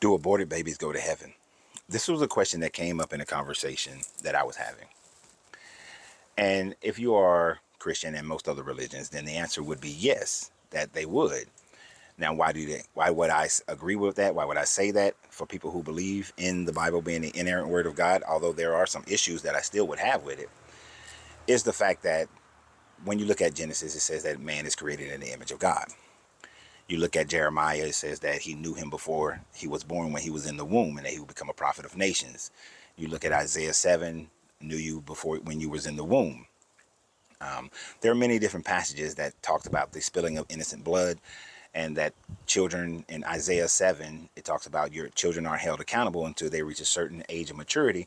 Do aborted babies go to heaven? This was a question that came up in a conversation that I was having. And if you are Christian and most other religions, then the answer would be yes, that they would. Now, why would I agree with that? Why would I say that for people who believe in the Bible being the inerrant word of God, although there are some issues that I still would have with it, is the fact that when you look at Genesis, it says that man is created in the image of God. You look at Jeremiah, it says that he knew him before he was born, when he was in the womb, and that he would become a prophet of nations. You look at Isaiah 7, knew you before when you was in the womb. There are many different passages that talked about the spilling of innocent blood, and that children in Isaiah 7, it talks about your children are held accountable until they reach a certain age of maturity,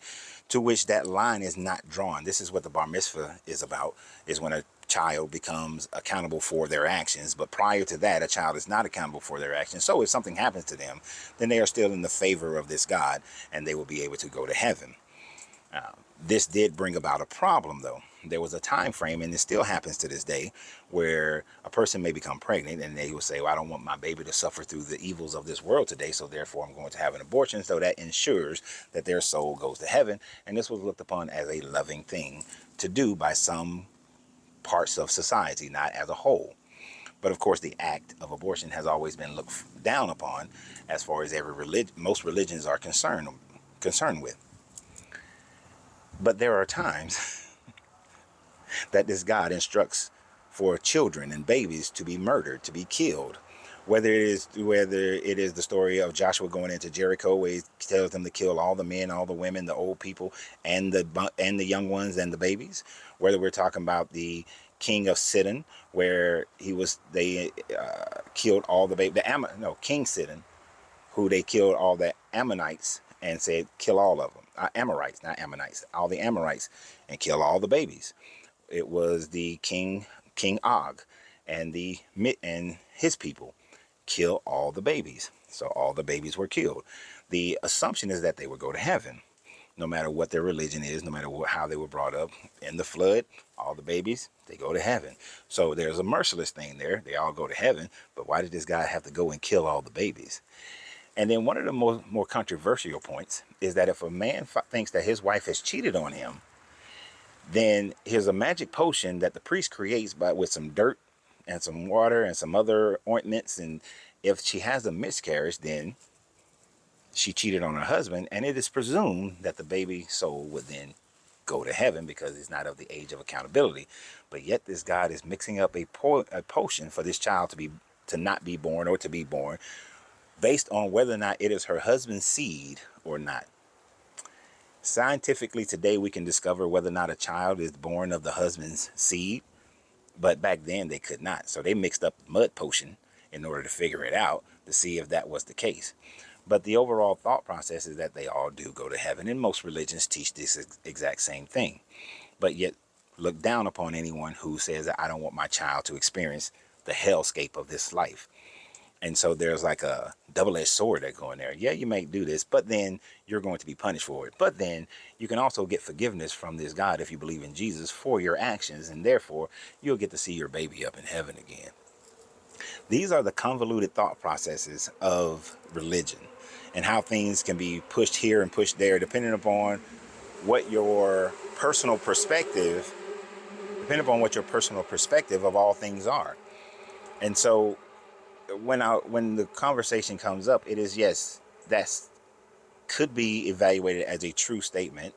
to which that line is not drawn. This is what the bar mitzvah is about, is when a child becomes accountable for their actions. But prior to that, a child is not accountable for their actions. So if something happens to them, then they are still in the favor of this God, and they will be able to go to heaven. This did bring about a problem, though. There was a time frame, and it still happens to this day, where a person may become pregnant and they will say, well, I don't want my baby to suffer through the evils of this world today, so therefore I'm going to have an abortion. So that ensures that their soul goes to heaven. And this was looked upon as a loving thing to do by some parts of society, not as a whole. But of course, the act of abortion has always been looked down upon, as far as most religions are concerned with. But there are times that this God instructs for children and babies to be murdered, to be killed. Whether it is the story of Joshua going into Jericho, where he tells them to kill all the men, all the women, the old people, and the young ones and the babies. Whether we're talking about the king of Sidon, where they killed all the babies. King Sidon, who they killed all the Ammonites and said, kill all of them. Amorites, not Ammonites, all the Amorites, and kill all the babies. It was the King Og and his people, kill all the babies. So all the babies were killed. The assumption is that they would go to heaven, no matter what their religion is, no matter how they were brought up. In the flood, all the babies, they go to heaven. So there's a merciless thing there. They all go to heaven. But why did this guy have to go and kill all the babies? And then one of the more controversial points is that if a man thinks that his wife has cheated on him, then here's a magic potion that the priest creates with some dirt and some water and some other ointments. And if she has a miscarriage, then she cheated on her husband. And it is presumed that the baby soul would then go to heaven, because it's not of the age of accountability. But yet this God is mixing up a potion for this child to not be born, or to be born, based on whether or not it is her husband's seed or not. Scientifically, today we can discover whether or not a child is born of the husband's seed, but back then they could not. So they mixed up the mud potion in order to figure it out, to see if that was the case. But the overall thought process is that they all do go to heaven, and most religions teach this exact same thing, but yet look down upon anyone who says that I don't want my child to experience the hellscape of this life. And so there's like a double-edged sword that go in there. Yeah, you may do this, but then you're going to be punished for it. But then you can also get forgiveness from this God if you believe in Jesus for your actions, and therefore you'll get to see your baby up in heaven again. These are the convoluted thought processes of religion, and how things can be pushed here and pushed there, depending upon what your personal perspective of all things are. And so when the conversation comes up, it is, yes, that's could be evaluated as a true statement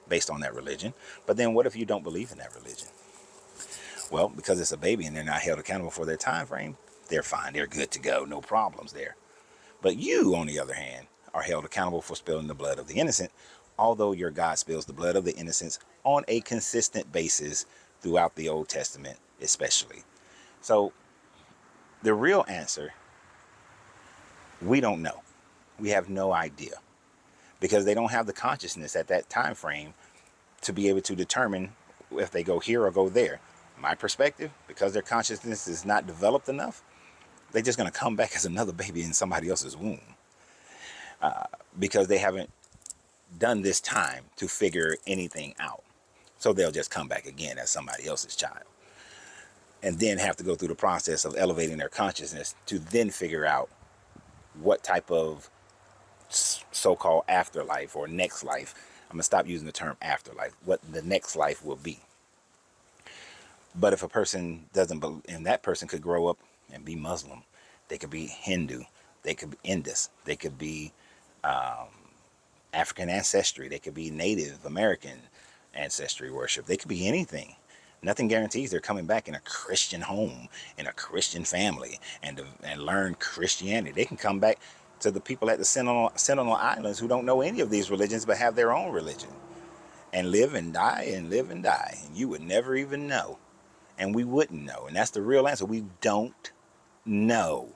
based on that religion. But then what if you don't believe in that religion? Well, because it's a baby and they're not held accountable for their time frame, they're fine. They're good to go. No problems there. But you, on the other hand, are held accountable for spilling the blood of the innocent, although your God spills the blood of the innocents on a consistent basis throughout the Old Testament, especially. So the real answer, we don't know. We have no idea, because they don't have the consciousness at that time frame to be able to determine if they go here or go there. My perspective, because their consciousness is not developed enough, they're just going to come back as another baby in somebody else's womb, because they haven't done this time to figure anything out. So they'll just come back again as somebody else's child, and then have to go through the process of elevating their consciousness to then figure out what type of so-called afterlife or next life. I'm going to stop using the term afterlife, what the next life will be. But if a person doesn't believe, and that person could grow up and be Muslim, they could be Hindu, they could be Indus, they could be African ancestry, they could be Native American ancestry worship, they could be anything. Nothing guarantees they're coming back in a Christian home, in a Christian family, and learn Christianity. They can come back to the people at the Sentinel Islands who don't know any of these religions but have their own religion, and live and die and live and die. And you would never even know. And we wouldn't know. And that's the real answer. We don't know.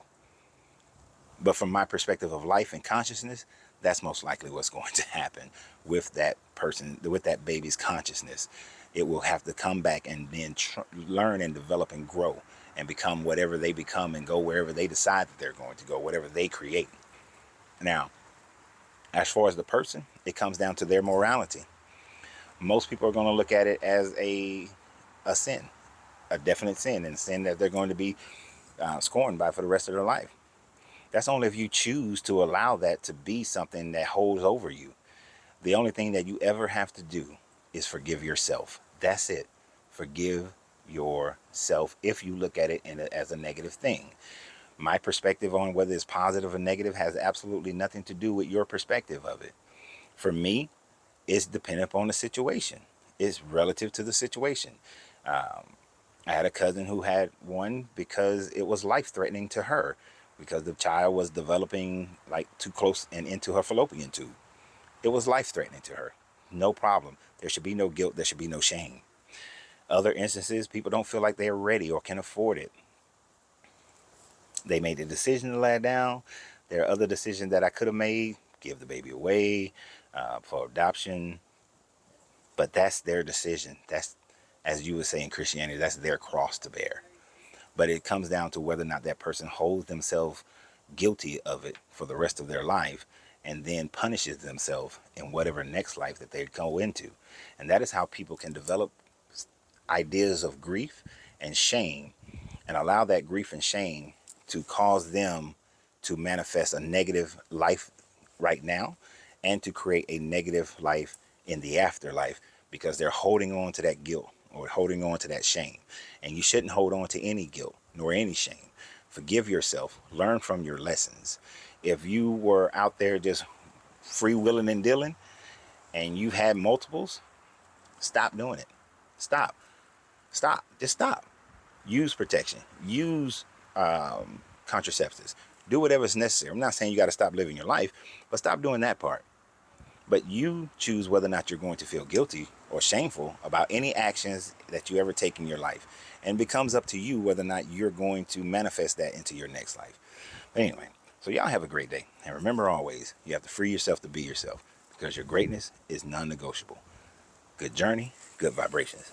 But from my perspective of life and consciousness, that's most likely what's going to happen with that person, with that baby's consciousness. It will have to come back and then learn and develop and grow and become whatever they become and go wherever they decide that they're going to go, whatever they create. Now, as far as the person, it comes down to their morality. Most people are going to look at it as a sin, a definite sin, and sin that they're going to be scorned by for the rest of their life. That's only if you choose to allow that to be something that holds over you. The only thing that you ever have to do is forgive yourself. That's it. Forgive yourself if you look at it as a negative thing. My perspective on whether it's positive or negative has absolutely nothing to do with your perspective of it. For me, it's dependent upon the situation. It's relative to the situation. I had a cousin who had one because it was life-threatening to her, because the child was developing like too close and into her fallopian tube. It was life-threatening to her. No problem. There should be no guilt. There should be no shame. Other instances, people don't feel like they're ready or can afford it. They made the decision to lay it down. There are other decisions that I could have made. Give the baby away for adoption. But that's their decision. That's, as you would say in Christianity, that's their cross to bear. But it comes down to whether or not that person holds themselves guilty of it for the rest of their life and then punishes themselves in whatever next life that they go into. And that is how people can develop ideas of grief and shame and allow that grief and shame to cause them to manifest a negative life right now and to create a negative life in the afterlife, because they're holding on to that guilt or holding on to that shame. And you shouldn't hold on to any guilt nor any shame. Forgive yourself. Learn from your lessons. If you were out there just free willing and dealing and you've had multiples, stop doing it. Stop. Stop. Just stop. Use protection. Use contraceptives. Do whatever's necessary. I'm not saying you got to stop living your life, but stop doing that part. But you choose whether or not you're going to feel guilty or shameful about any actions that you ever take in your life. And it becomes up to you whether or not you're going to manifest that into your next life. But anyway, so y'all have a great day. And remember always, you have to free yourself to be yourself, because your greatness is non-negotiable. Good journey, good vibrations.